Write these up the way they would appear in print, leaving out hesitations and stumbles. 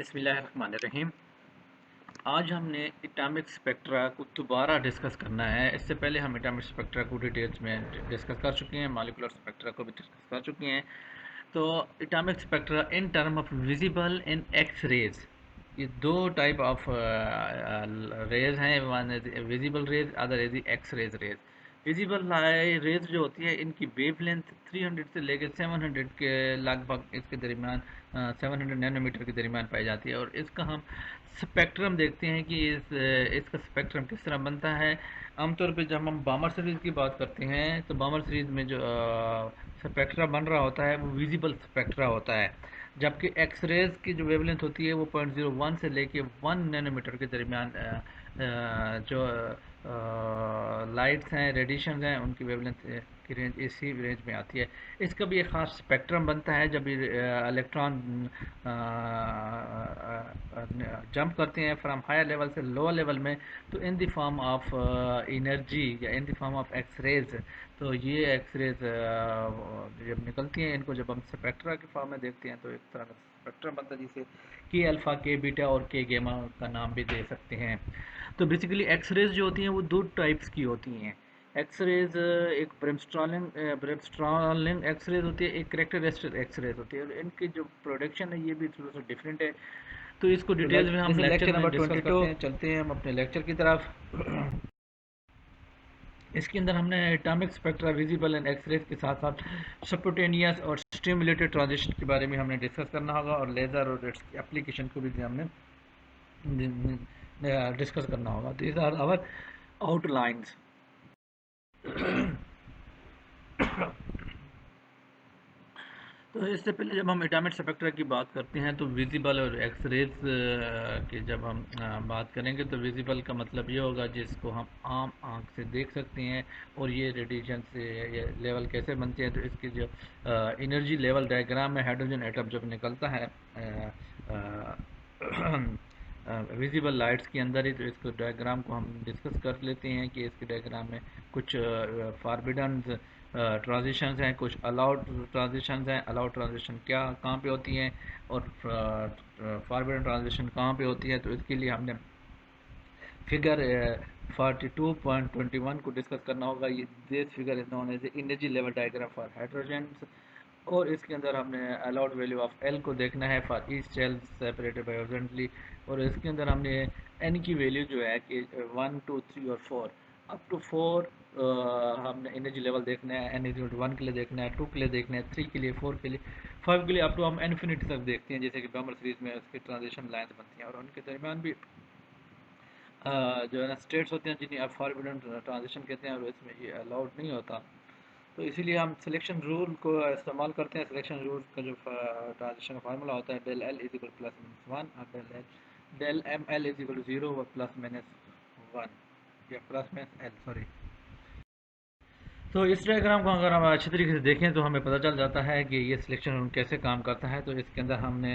बिस्मिल्लाहिर्रहमानिर्रहीम। आज हमने एटॉमिक स्पेक्ट्रा को दोबारा डिस्कस करना है। इससे पहले हम एटॉमिक स्पेक्ट्रा को डिटेल्स में डिस्कस कर चुके हैं, मॉलिक्यूलर स्पेक्ट्रा को भी डिस्कस कर चुके हैं। तो atomic spectra in term of visible in X rays, ये दो टाइप ऑफ रेज हैं। One is visible rays, other is X rays. Visible rays जो होती है, इनकी वेवलेंथ 300 से लेकर 700 के लगभग इसके दरमियान 700 नैनोमीटर के दरमियान पाई जाती है। और इसका हम स्पेक्ट्रम देखते हैं कि इसका स्पेक्ट्रम किस तरह बनता है। आमतौर पे जब हम बामर सीरीज़ की बात करते हैं तो बामर सीरीज़ में जो स्पेक्ट्रा बन रहा होता है वो विजिबल स्पेक्ट्रा होता है, जबकि एक्स रेज की जो वेवलेंथ होती है वो 0.01 से लेके 1 नैनोमीटर के दरमियान जो लाइट्स हैं, रेडिएशन हैं, उनकी वेवलेंथ की रेंज इसी रेंज में आती है। इसका भी एक ख़ास स्पेक्ट्रम बनता है जब इलेक्ट्रॉन जंप करते हैं फ्रॉम हायर लेवल से लोअर लेवल में, तो in the form of energy या in the form of x rays. तो ये एक्स रेज जब निकलती हैं, इनको जब हम स्पेक्ट्रा के फॉर्म में देखते हैं तो एक तरह का स्पेक्ट्रम बनता है, जिसे के अल्फ़ा, के बीटा और के गेमा का नाम भी दे सकते हैं। तो बेसिकली एक्स रेज जो होती हैं वो दो टाइप्स की होती हैं। एक्स रेज एक ब्रेमस्ट्रॉलिंग एक्स रेज होती है, एक करेक्टरिस्टिक एक्स रेज होती है। और इनकी जो प्रोडक्शन है ये भी थोड़ा सा डिफरेंट है। तो इसको तो डिटेल्स में हम जैसे लेक्चर लेक्चर में नंबर डिस्कस 22 करते हैं। चलते हैं हम अपने लेक्चर की तरफ। इसके अंदर हमने atomic spectra, visible and X rays के साथ साथ सपोटेनियस और स्टिमुलेटेड ट्रांजिशन के बारे में हमने डिस्कस करना होगा, और लेज़र और इसकी एप्लीकेशन को भी हमने डिस्कस करना होगा। These are our outlines. तो इससे पहले जब हम एटॉमिक स्पेक्ट्रा की बात करते हैं तो विजिबल और एक्स रेज की जब हम बात करेंगे तो विजिबल का मतलब ये होगा जिसको हम आम आँख से देख सकते हैं। और ये रेडिएशन से ये लेवल कैसे बनते हैं, तो इसकी जो एनर्जी लेवल डायग्राम में हाइड्रोजन एटम जब निकलता है विजिबल लाइट्स के अंदर ही, तो इसको डायग्राम को हम डिस्कस कर लेते हैं कि इसके डायग्राम में कुछ फारबिडन ट्रांजिशंस हैं, कुछ अलाउड ट्रांजिशंस हैं। अलाउड ट्रांजिशन क्या कहाँ पे होती हैं और फॉरवर्ड ट्रांजिशन कहाँ पे होती है, तो इसके लिए हमने फिगर 42.21 को डिस्कस करना होगा। ये this figure is known as energy level diagram for hydrogen. और इसके अंदर हमने अलाउड वैल्यू ऑफ एल को देखना है for each cell separated by horizontally. और इसके अंदर हमने एन की वैल्यू जो है कि 1 2 3 और 4, अप टू 4 हमने एनर्जी लेवल देखना है। एन इज 1 के लिए देखना है, 2 के लिए देखना है, 3 के लिए, 4 के लिए, 5 के लिए, अप टू हम इन्फिनिटी तक देखते हैं, जैसे कि बम्बर सीरीज में उसकी ट्रांजिशन लाइन्स बनती हैं। और उनके दरमियान भी जो है ना स्टेट्स होते हैं जिन्हें आप फॉरबिडन ट्रांजिशन कहते हैं, और इसमें ये अलाउड नहीं होता। तो इसीलिए हम सिलेक्शन रूल को इस्तेमाल करते हैं। सिलेक्शन रूल का जो ट्रांजिशन का फार्मूला होता है, del l is equal plus minus one, और del m l is equal to 0 व प्लस माइनस वन, या प्लस माइनस एल, सॉरी। तो इस डायग्राम को अगर हम अच्छी तरीके से देखें तो हमें पता चल जाता है कि ये सिलेक्शन रूल कैसे काम करता है। तो इसके अंदर हमने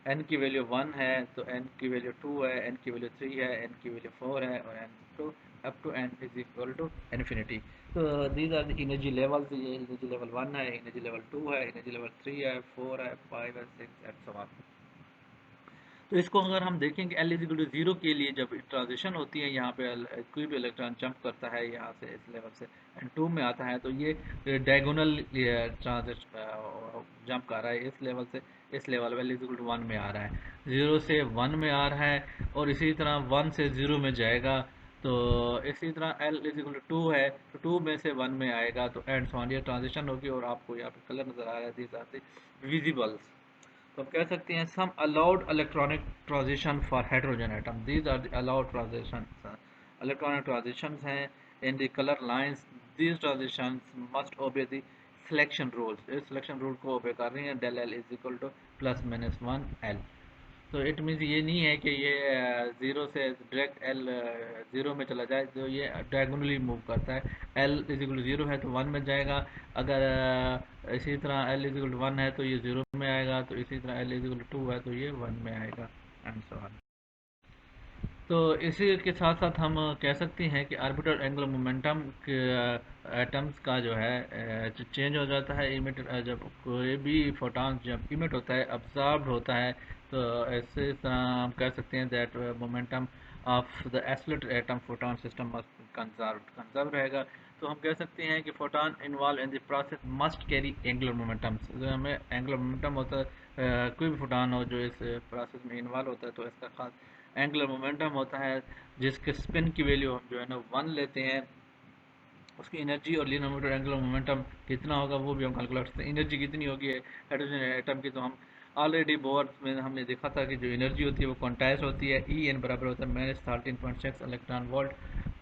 एन की वैल्यू 1 है, तो एन की वैल्यू 2 है, एन की वैल्यू 3 है, एन की वैल्यू 4 है, और n two up to n is equal to infinity. तो these are the energy levels. ये एनर्जी लेवल 1 है, एनर्जी लेवल 2 है, एनर्जी लेवल 3 है, 4 है, 5 है, 6 एंड सो ऑन। तो इसको अगर हम देखेंगे एल इज इक्वल टू 0 के लिए जब ट्रांजिशन होती है, यहाँ पे कोई भी इलेक्ट्रॉन जंप करता है यहाँ से इस लेवल से एंड 2 में आता है, तो ये डायगोनल जंप कर रहा है इस लेवल से इस लेवल में, एल इज इक्वल टू 1 में आ रहा है, 0 से 1 में आ रहा है, और इसी तरह 1 से 0 में जाएगा। तो इसी तरह एल इज इक्वल टू 2 है, तो 2 में से 1 में आएगा, तो एंड सो ऑन ये ट्रांजिशन होगी। और आपको यहाँ पे कलर नज़र आ रहा है, दीज आर द विजिबल्स। तो हम कह सकते हैं some allowed electronic transition for hydrogen atom, these are the allowed transition. Electronic transitions हैं in the colour lines. These transitions must obey the selection rules. इस सिलेक्शन रूल को ओबे कर रही हैं, del l is equal to plus minus one l. तो it means ये नहीं है कि ये ज़ीरो से डायरेक्ट एल ज़ीरो में चला जाए, तो ये डायगोनली मूव करता है। L is equal to zero है तो वन में जाएगा, अगर इसी तरह L is equal to one है तो ये ज़ीरो में आएगा, तो इसी तरह L is equal to two है तो ये वन में आएगा, एंड सो ऑन। तो इसी के साथ साथ हम कह सकते हैं कि आर्बिटल एंगुलर मोमेंटम के एटम्स का जो है चेंज हो जाता है इमिट, जब कोई भी फोटॉन जब इमिट होता है, अब्जॉर्ब होता है, तो ऐसे इस तरह हम कह सकते हैं that momentum of the accelerated atom photon system must conserve रहेगा। तो हम कह सकते हैं कि photon involve in the process must carry angular momentum. अगर हमें एंगुलर मोमेंटम होता है, कोई भी फोटोन हो जो इस प्रोसेस में इन्वॉल्व होता है तो इसका खास एंगुलर मोमेंटम होता है, जिसके स्पिन की वैल्यू हम जो है ना 1 लेते हैं। उसकी एनर्जी और लीनियर मोमेंटम एंगुलर मोमेंटम कितना होगा वो भी हम कैलकुलेट करते हैं। एनर्जी कितनी होगी हाइड्रोजन एटम की, तो हम ऑलरेडी बोर में हमने देखा था कि जो एनर्जी होती है वो क्वांटाइज होती है। ई एन बराबर होता है -13.6 इलेक्ट्रॉन वोल्ट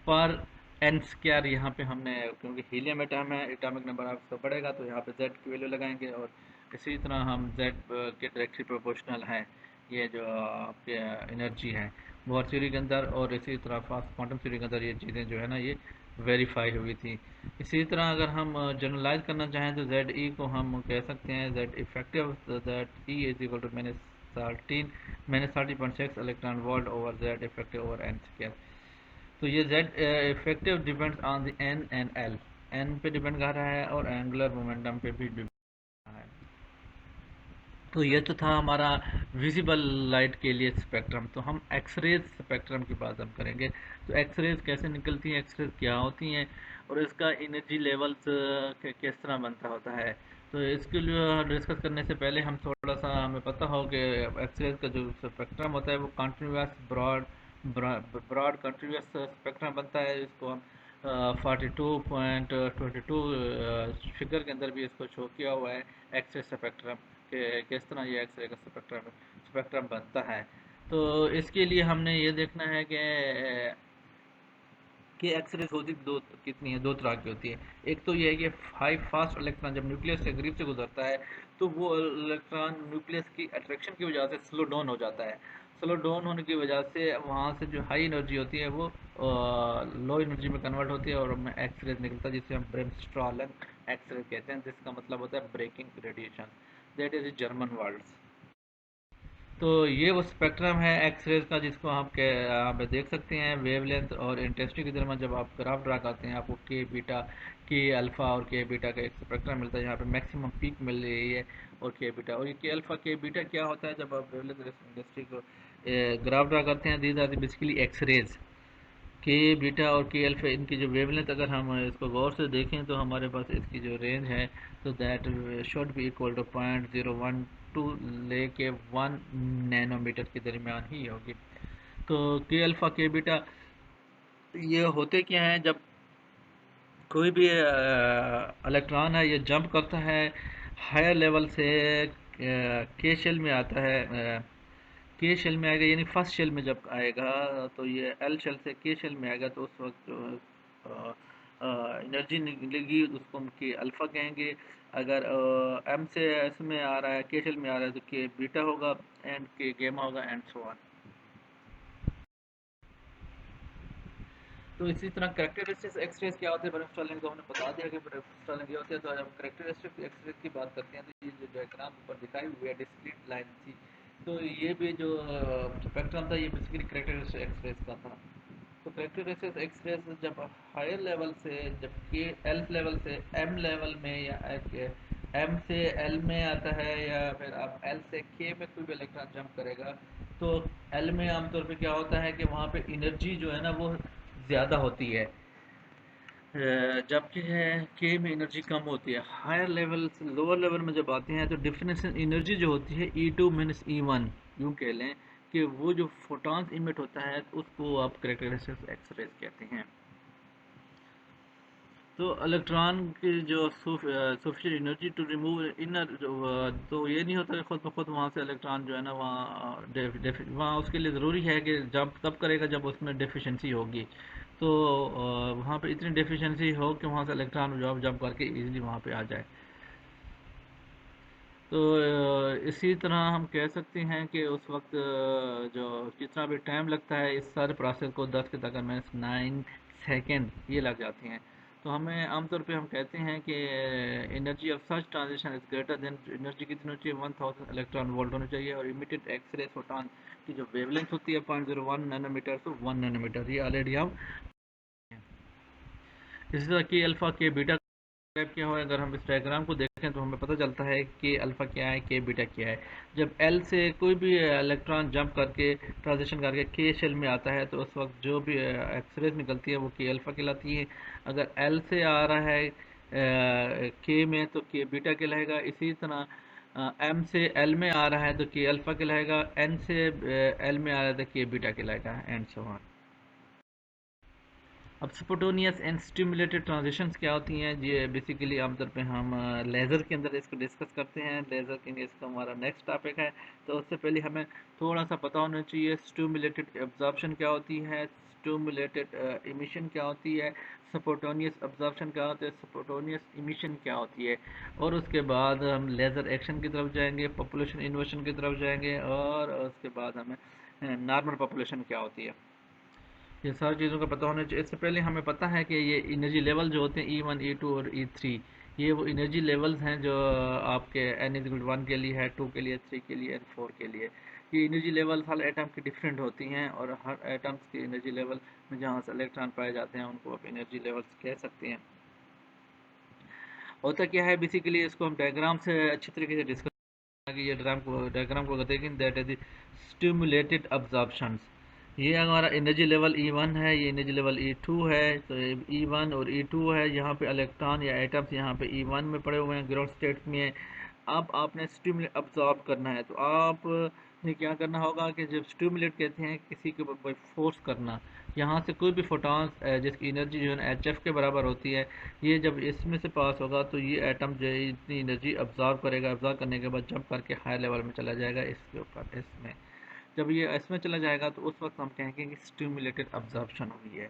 पर एन स्क्वायर। यहाँ पे हमने क्योंकि हीलियम एटम है, एटॉमिक नंबर आपका बढ़ेगा तो यहाँ पे जेड की वैल्यू लगाएंगे, और इसी तरह हम जेड के डायरेक्टली प्रोपोर्शनल है ये जो आपके एनर्जी है बोर थ्योरी के अंदर, और इसी तरह फास्ट क्वांटम थ्योरी के अंदर ये चीज़ें जो है ना ये वेरीफाई हुई थी। इसी तरह अगर हम जनरलाइज करना चाहें तो जेड ई को हम कह सकते हैं Z effective, that E is equal to -13.6 electron volt over Z effective over N square. तो ये Z effective depends on the N and L, N पे डिपेंड कर रहा है और एंगुलर मोमेंटम पे भी डिपेंड कर रहा है। तो ये तो था हमारा विजिबल लाइट के लिए स्पेक्ट्रम। तो हम एक्सरेज स्पेक्ट्रम की बात हम करेंगे। तो एक्सरेज कैसे निकलती हैं, एक्सरेज क्या होती हैं, और इसका एनर्जी लेवल्स किस तरह बनता होता है। तो इसके लिए डिस्कस करने से पहले हम थोड़ा सा हमें पता हो कि एक्सरेज का जो स्पेक्ट्रम होता है वो कंटिन्यूस ब्रॉड कंटिन्यूस स्पेक्ट्रम बनता है। इसको हम 42.22 फिगर के अंदर भी इसको शो किया हुआ है एक्सरे स्पेक्ट्रम के किस तरह ये एक्सरे का स्पेक्ट्रम बनता है। तो इसके लिए हमने ये देखना है कि एक्सरेज होती दो कितनी है, दो तरह की होती है। एक तो ये है कि हाई फास्ट इलेक्ट्रॉन जब न्यूक्लियस के करीब से गुजरता है तो वो इलेक्ट्रॉन न्यूक्लियस की अट्रैक्शन की वजह से स्लो डाउन हो जाता है। स्लो डाउन होने की वजह से वहाँ से जो हाई एनर्जी होती है वो लो एनर्जी में कन्वर्ट होती है और हमें एक्सरेज निकलता है जिसे हम ब्रेमस्ट्रॉलन एक्सरे कहते हैं, जिसका मतलब होता है breaking radiation. That is German words. तो ये वो स्पेक्ट्रम है एक्सरेज का जिसको आप देख सकते हैं वेवलेंथ और इंटेंसिटी के दरमियान जब आप ग्राफ ड्रा करते हैं आपको के बीटा के अल्फ़ा और के बीटा का एक स्पेक्ट्रम मिलता है। यहाँ पे मैक्सिमम पीक मिल रही है और के बीटा, और ये के अल्फ़ा के बीटा क्या होता है जब आप वेवलेंथ इंटेंसिटी को ग्राफ ड्रा करते हैं। दीज आर बेसिकली एक्सरेज के बीटा और के अल्फ़ा, इनकी जो वेवलेंथ अगर हम इसको गौर से देखें तो हमारे पास इसकी जो रेंज है तो that should be equal to 0.012 लेके 1 नैनोमीटर के दरमियान ही होगी। तो के अल्फ़ा के बीटा ये होते क्या हैं, जब कोई भी इलेक्ट्रॉन है ये जंप करता है हायर लेवल से के शेल में आता है, के शेल में आएगा यानी फर्स्ट शेल में जब आएगा तो ये एल शेल से के शेल में आएगा तो उस वक्त जो एनर्जी निकलेगी उसको हम के अल्फ़ा कहेंगे। अगर एम से एस में आ रहा है के शेल में आ रहा है तो के बीटा होगा एंड के गेमा होगा एंड सो ऑन। तो इसी तरह कैरेक्टरिस्टिक्स एक्सरेज क्या होते हैं ब्रेमस्टॉलिंग तो हमने बता दिया कि ब्रेमस्टॉलिंग क्या होती है। तो आज हम कैरेक्टरिस्टिक्स एक्सरेज की बात करते हैं। तो ये जो डायग्राम ऊपर दिखाई हुई है डिस्क्रीट लाइन थी, तो ये भी जो स्पेक्ट्रम था ये बेसिकली कैरेक्टरिस्टिक्स एक्सरेज का था। तो कैरेक्टरिस्टिक्स एक्सरेज जब हायर लेवल से जब के एल लेवल से एम लेवल में या एम से एल में आता है या फिर आप एल से के में कोई भी इलेक्ट्रॉन जंप करेगा तो एल में आमतौर पे क्या होता है कि वहाँ पे एनर्जी जो है ना वो ज़्यादा होती है, जबकि है के में एनर्जी कम होती है। हायर लेवल से लोअर लेवल में जब आते हैं तो डिफिनेशन एनर्जी जो होती है E2 माइनस E1 यूँ कह लें कि वो जो फोटॉन्स इमिट होता है उसको आप कैरेक्टरिस्टिक्स एक्सरेज कहते हैं। तो इलेक्ट्रॉन की जो sufficient energy to remove inner तो ये नहीं होता कि खुद ब खुद वहाँ से इलेक्ट्रॉन जो है ना वहाँ उसके लिए ज़रूरी है कि जब तब करेगा जब उसमें डेफिशिएंसी होगी। तो वहाँ पे इतनी डेफिशिएंसी हो कि वहाँ से इलेक्ट्रॉन जब जब करके इजीली वहाँ पे आ जाए। तो इसी तरह हम कह सकते हैं कि उस वक्त जो जितना भी टाइम लगता है इस सारे प्रोसेस को 10 के तक -9 सेकेंड ये लग जाते हैं। तो हमें आमतौर पे हम कहते हैं कि energy of such transition is greater than energy कितनी होनी चाहिए 1000 इलेक्ट्रॉन वोल्ट होनी चाहिए, और इमिटेड एक्सरे फोटॉन की जो वेवलेंथ होती है 0.01 नैनोमीटर से 1 नैनोमीटर, ये ऑलरेडी हम इसी तरह के अल्फ़ा के बीटा टाइप क्या है, अगर हम इस डायग्राम को देखें तो हमें पता चलता है कि अल्फ़ा क्या है, के बीटा क्या है। जब एल से कोई भी इलेक्ट्रॉन जंप करके ट्रांजिशन करके के शेल में आता है तो उस वक्त जो भी एक्सरेज निकलती है वो के अल्फ़ा कहलाती है। अगर एल से आ रहा है के में तो के बीटा कहलाएगा। इसी तरह एम से एल में आ रहा है तो के अल्फ़ा कहलाएगा, एन से एल में आ रहा है तो के बीटा कहलाएगा, एंड सो ऑन। अब स्पोटोनियस एंड स्टिमुलेटेड ट्रांजिशंस क्या होती हैं, ये बेसिकली आमतौर पे हम लेज़र के अंदर इसको डिस्कस करते हैं। लेज़र के लिए इसका हमारा नेक्स्ट टॉपिक है। तो उससे पहले हमें थोड़ा सा पता होना चाहिए स्टिमुलेटेड एब्जॉर्प्शन क्या होती है, स्टिमुलेटेड इमिशन क्या होती है, स्पोटोनियस एब्जॉर्प्शन क्या होता है, स्पोटोनियस इमिशन क्या होती है। और उसके बाद हम लेज़र एक्शन की तरफ जाएंगे, पॉपुलेशन इन्वर्शन की तरफ जाएंगे, और उसके बाद हमें नॉर्मल पॉपुलेशन क्या होती है, ये सारी चीज़ों का पता होना चाहिए। इससे पहले हमें पता है कि ये एनर्जी लेवल जो होते हैं E1 E2 और E3, ये वो एनर्जी लेवल्स हैं जो आपके n=1 के लिए है, 2 के लिए, 3 के लिए, 4 के लिए। ये एनर्जी लेवल हर एटम की डिफरेंट होती हैं, और हर एटम्स की एनर्जी लेवल में जहाँ से इलेक्ट्रॉन पाए जाते हैं उनको आप एनर्जी लेवल्स कह सकते हैं। होता क्या है बेसिकली, इसको हम डायग्राम से अच्छी तरीके से डिस्कस कि ये डायग्राम को देखें, दैट इज स्टिमुलेटेड अब्जॉर्प्शंस। ये हमारा एनर्जी लेवल E1 है, ये एनर्जी लेवल E2 है। तो E1 और E2 है, यहाँ पे इलेक्ट्रॉन या एटम्स यहाँ पे E1 में पड़े हुए हैं, ग्राउंड स्टेट में। अब आपने स्टिमुलेट अब्जॉर्ब करना है, तो आप ने क्या करना होगा कि जब स्टिमुलेट कहते हैं किसी के ऊपर फोर्स करना, यहाँ से कोई भी फोटॉन्स जिसकी एनर्जी जो है HF के बराबर होती है, ये जब इसमें से पास होगा तो ये एटम जो है इतनी एनर्जी अब्जॉर्ब करेगा। अब्जॉर्ब करने के बाद जंप करके हायर लेवल में चला जाएगा इसके ऊपर, इसमें। जब ये इसमें चला जाएगा तो उस वक्त हम कहेंगे कि स्टिमुलेटेड अब्जॉर्प्शन हुई है।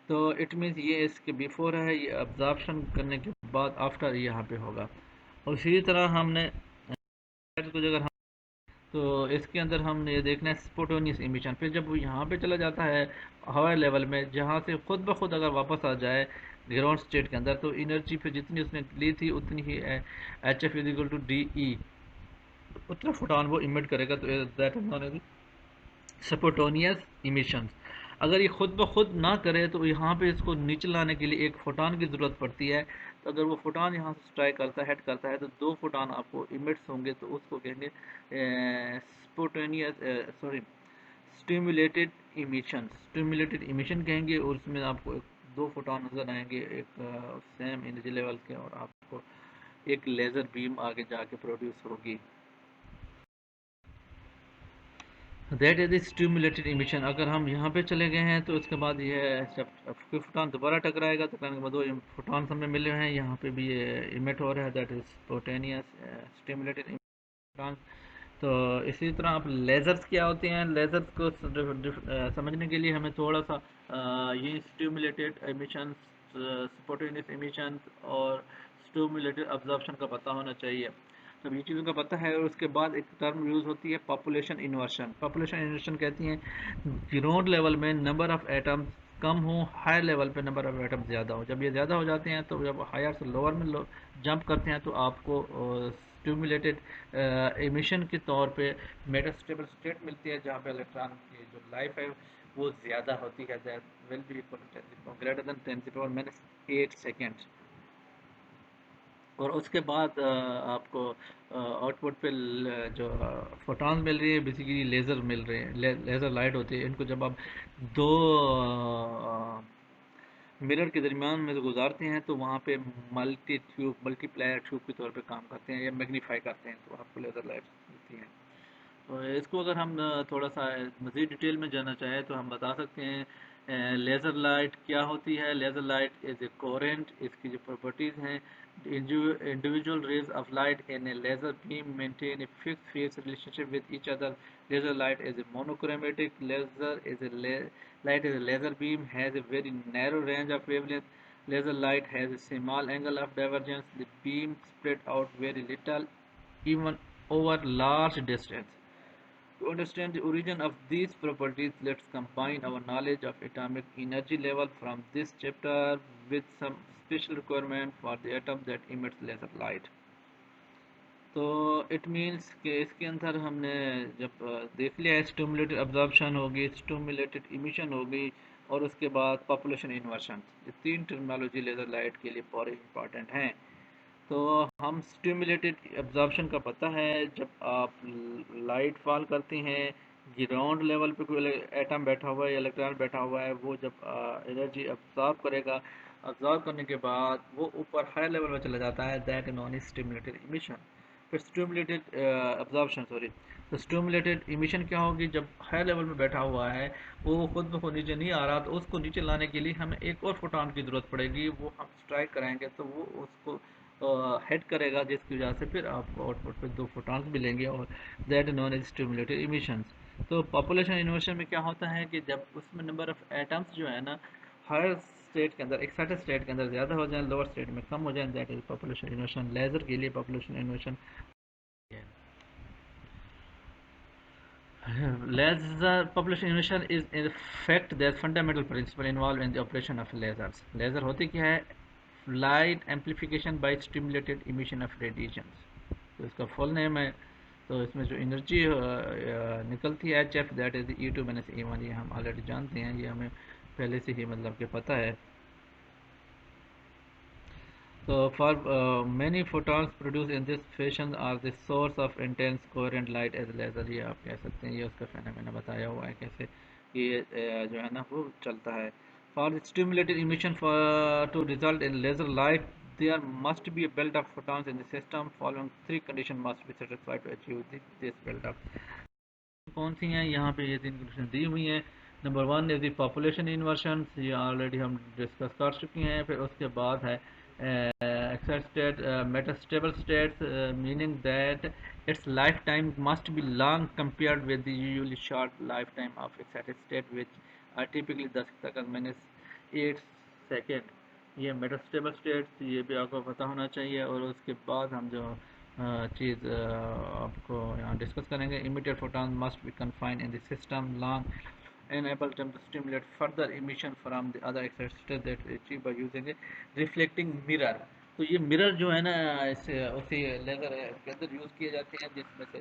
तो इट मीन्स ये इसके बिफोर है, ये अब्जॉर्प्शन करने के बाद आफ्टर यहाँ पे होगा। और इसी तरह हमने कुछ अगर हम, तो इसके अंदर हमने ये देखना है स्पोटोनियस इमिशन। फिर जब वो यहाँ पे चला जाता है हायर लेवल में, जहाँ से खुद ब खुद अगर वापस आ जाए ग्राउंड स्टेट के अंदर, तो एनर्जी फिर जितनी उसने ली थी उतनी ही HF=DE उतना फोटोन वो इमिट करेगा। तो that is known as spontaneous emissions. अगर ये खुद ब खुद ना करे तो यहाँ पे इसको नीचे लाने के लिए एक फोटोन की ज़रूरत पड़ती है। तो अगर वो फोटोन यहाँ से स्ट्राइक करता है, हेड करता है, तो 2 फोटोन आपको इमिट्स होंगे, तो उसको कहेंगे spontaneous sorry stimulated emission. Stimulated emission कहेंगे, और उसमें आपको 2 फोटोन नज़र आएंगे, एक सेम एनर्जी लेवल के, और आपको एक लेज़र बीम आगे जाके प्रोड्यूस होगी। That is stimulated emission. अगर हम यहाँ पे चले गए हैं तो उसके बाद ये जब फोटोन दोबारा टकराएगा, टकराने के बाद 2 फोटॉन हमें मिले हैं, यहाँ पे भी ये इमिट हो रहा है, दैट इज स्पोटेनियस स्टिमुलेटेड इमिशन। तो इसी तरह आप लेज़र्स क्या होते हैं, लेज़र्स को समझने के लिए हमें थोड़ा सा ये स्टिमुलेटेड एमिशन, स्पोटेनियस एमिशन और स्टिमुलेटेड अब्जॉर्प्शन का पता होना चाहिए। जब ये चीज़ों का पता है, और उसके बाद एक टर्म यूज़ होती है पॉपुलेशन इन्वर्शन। पॉपुलेशन इन्वर्शन कहती हैं ग्राउंड लेवल में नंबर ऑफ़ एटम्स कम हो, हायर लेवल पे नंबर ऑफ़ एटम्स ज़्यादा हो। जब ये ज़्यादा हो जाते हैं तो जब हायर से लोअर में जंप करते हैं तो आपको स्टिमुलेटेड एमिशन के तौर पे मेटास्टेबल स्टेट मिलती है, जहाँ पे इलेक्ट्रॉन की जो लाइफ है वो ज़्यादा होती है, that will be greater than 10⁻⁸ second. और उसके बाद आपको आउटपुट पे जो फोटॉन मिल रही है, बेसिकली लेज़र मिल रहे हैं, लेज़र लाइट होती है। इनको जब आप 2 मिरर के दरमियान में से गुजारते हैं तो वहाँ पे मल्टीप्लायर ट्यूब के तौर पे काम करते हैं या मैग्नीफाई करते हैं, तो आपको लेज़र लाइट मिलती है। तो इसको अगर हम थोड़ा सा मज़ीद डिटेल में जानना चाहें तो हम बता सकते हैं लेज़र लाइट क्या होती है। Laser light is a coherent, इसकी जो प्रॉपर्टीज़ हैं, individual rays of light in a laser beam maintain a fixed phase relationship with each other. Laser light is a monochromatic. Light is a laser beam has a very narrow range of wavelength. Laser light has a small angle of divergence. The beam spread out very little, even over large distance. To understand the origin of these properties, let's combine our knowledge of atomic energy level from this chapter with some special requirement for the atom that emits laser light. तो it means कि इसके अंदर हमने जब देख लिया है stimulated absorption होगी, स्टिमुलेटेड इमिशन होगी, और उसके बाद पॉपुलेशन इन्वर्शन। ये तीन टर्मिनोलॉजी लेज़र लाइट के लिए बहुत इंपॉर्टेंट हैं। तो हम स्टिमुलेटेड एब्जॉर्प्शन का पता है, जब आप लाइट फॉल करती हैं, ग्राउंड लेवल पे कोई एटम बैठा हुआ है या इलेक्ट्रॉन बैठा हुआ है, वो जब एनर्जी एब्जॉर्ब करेगा, एब्जॉर्ब करने के बाद वो ऊपर हाई लेवल में चला जाता है, that non is stimulated emission. फिर स्टिमुलेटेड एब्जॉर्प्शन, सॉरी। तो स्टिमुलेटेड इमिशन क्या होगी, जब हाई लेवल में बैठा हुआ है, वो खुद ब खुद नीचे नहीं आ रहा, तो उसको नीचे लाने के लिए हमें एक और फोटोन की ज़रूरत पड़ेगी, वो हम स्ट्राइक कराएंगे तो वो उसको हेड करेगा, जिसकी वजह से फिर आपको आउटपुट पे दो फोटॉन्स मिलेंगे, और that known as stimulated emissions. तो पॉपुलेशन इन्वर्शन में क्या होता है कि जब उसमें नंबर ऑफ एटम्स जो है ना, हर स्टेट के अंदर, एक्साइटेड स्टेट के अंदर ज़्यादा हो जाए, लोअर स्टेट में कम हो जाए, that is population inversion. Laser के लिए population inversion. Laser population inversion is in fact the fundamental principle involved in the operation of lasers. Laser होती क्या है? Light amplification by stimulated emission of radiations. तो इसका फुल नेम है। तो इसमें जो एनर्जी निकलती है HF, that is E2 minus E1, ये हम ऑलरेडी जानते हैं, ये हमें पहले से ही मतलब कि पता है। So for many photons produced in this fashion are the source of intense coherent light as laser। ये आप कह सकते हैं, ये उसका फेनोमेना बताया हुआ है कैसे ये जो है ना वो चलता है। For the stimulated emission for to result in laser light, there must be a build-up photons in the system. Following three conditions must be satisfied to achieve this build-up। कौन सी हैं यहाँ पे, ये तीन कंडीशन दी हुई हैं। Number one is the population inversion, ये ऑलरेडी हम डिस्कस कर चुके हैं। फिर उसके बाद है excite state, metastable states, meaning that its life time must be long compared with the usually short life time of excited state which are typically 10⁻8 second. ये मेटास्टेबल स्टेट्स, ये भी आपको पता होना चाहिए। और उसके बाद हम जो चीज़ आपको यहाँ डिस्कस करेंगे, emitted photon must be confined in the system long enable them to stimulate further emission from the other excited that achieved by using a reflecting mirror। तो ये मिरर जो है ना, इस उसी लेज़र के अंदर यूज़ किए जाते हैं, जिसमें से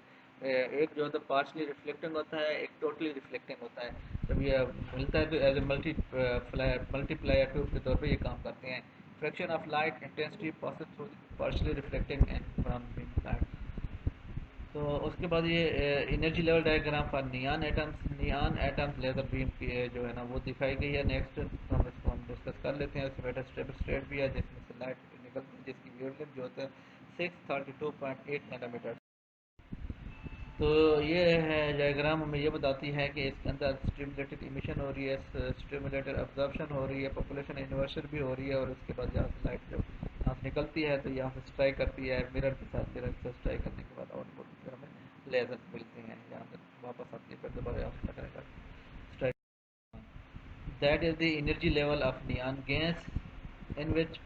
एक जो है तो पार्शली रिफ्लेक्टिंग होता है, एक टोटली रिफ्लेक्टिंग होता है। जब ये मिलता है तो एज ए मल्टीप्लायर ट्यूब के तौर पे ये काम करते हैं। Fraction of light intensity passes through partially reflecting and from light. तो उसके बाद ये energy level diagram for neon atoms laser beam की जो है ना वो दिखाई गई है। नेक्स्ट हम इसको हम डिस्कस कर लेते हैं। इसमें मेटास्टेबल स्टेट भी है, जिसमें से लाइट निकलती है, जिसकी वेवलेंथ जो होता है 632.8 नैनोमीटर। तो ये है डायग्राम हमें ये बताती है कि इसके अंदर स्टिमुलेटेड इमिशन हो रही है, स्टिमुलेटेड एब्जॉर्प्शन हो रही है, पॉपुलेशन इन्वर्शन भी हो रही है, और उसके बाद यहाँ से लाइट जब यहाँ से निकलती है तो यहाँ से स्ट्राइक करती है मिरर के साथ, मिरर से स्ट्राइक करने के बाद आउटपुट फिर हमें लेजर मिलते हैं, यहाँ से वापस आती है, फिर दोबारा यहाँ से लगाएगा strike. That is the energy level of neon gas in which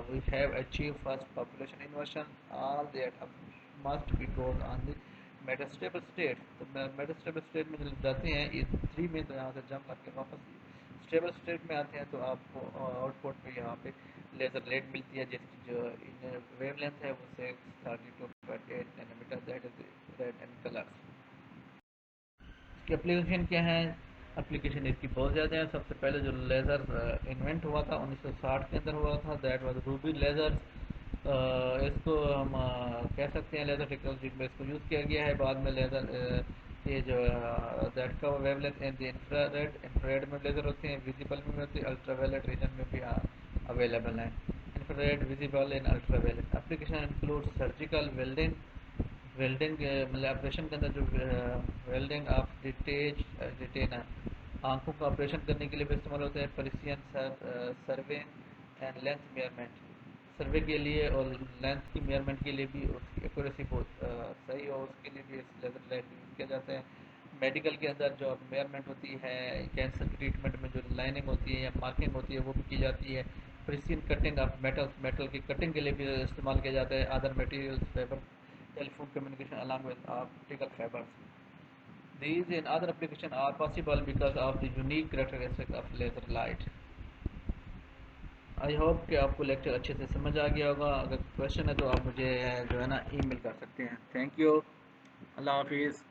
we have achieved first population inversion। All the atoms must be goes on the metastable state। तो metastable state में जब जाते हैं ये थ्री में, तो यहाँ से जंप करके वापस स्टेबल स्टेट में आते हैं, तो आपको आउटपुट पे यहाँ पे लेज़र लाइट मिलती है, जिसकी जो वेवलेंथ है वो 632.8 nanometer, that is red and colour. इसकी एप्लीकेशन क्या है? एप्लीकेशन इसकी बहुत ज़्यादा है। सबसे पहले जो लेज़र इन्वेंट हुआ था 1960 के अंदर हुआ था, दैट वाज रूबी लेज़र। इसको हम कह सकते हैं लेज़र टेक्नोलॉजी में इसको यूज़ किया गया है। बाद में लेज़र ये जो दैट का wavelength in the infrared, infrared में लेज़र होते हैं, विजिबल में होते हैं, अल्ट्रावायलेट रीजन में भी अवेलेबल हैं। Infrared, visible and ultraviolet. Application include surgical welding, welding मतलब ऑपरेशन के अंदर जो वेल्डिंग ऑफ रिटेनर, आंखों का ऑपरेशन करने के लिए भी इस्तेमाल होते हैं। Precision survey and length measurement, survey के लिए और लेंथ की मेयरमेंट के लिए भी उसकी एक्यूरेसी बहुत सही हो, उसके लिए भी लेजर लाइट यूज़ किया जाता है। मेडिकल के अंदर जो मेयरमेंट होती है, कैंसर ट्रीटमेंट में जो लाइनिंग होती है या मार्किंग होती है वो भी की जाती है। Precision cutting of metal, metal की कटिंग के लिए भी इस्तेमाल किया जाता है। Other materials, fibre, telephone communication along with optical fibers। These and other applications are possible because of the unique characteristics of laser light। I hope कि आपको लेक्चर अच्छे से समझ आ गया होगा। अगर क्वेश्चन है तो आप मुझे जो है ना ईमेल कर सकते हैं। थैंक यू, अल्लाह हाफिज़।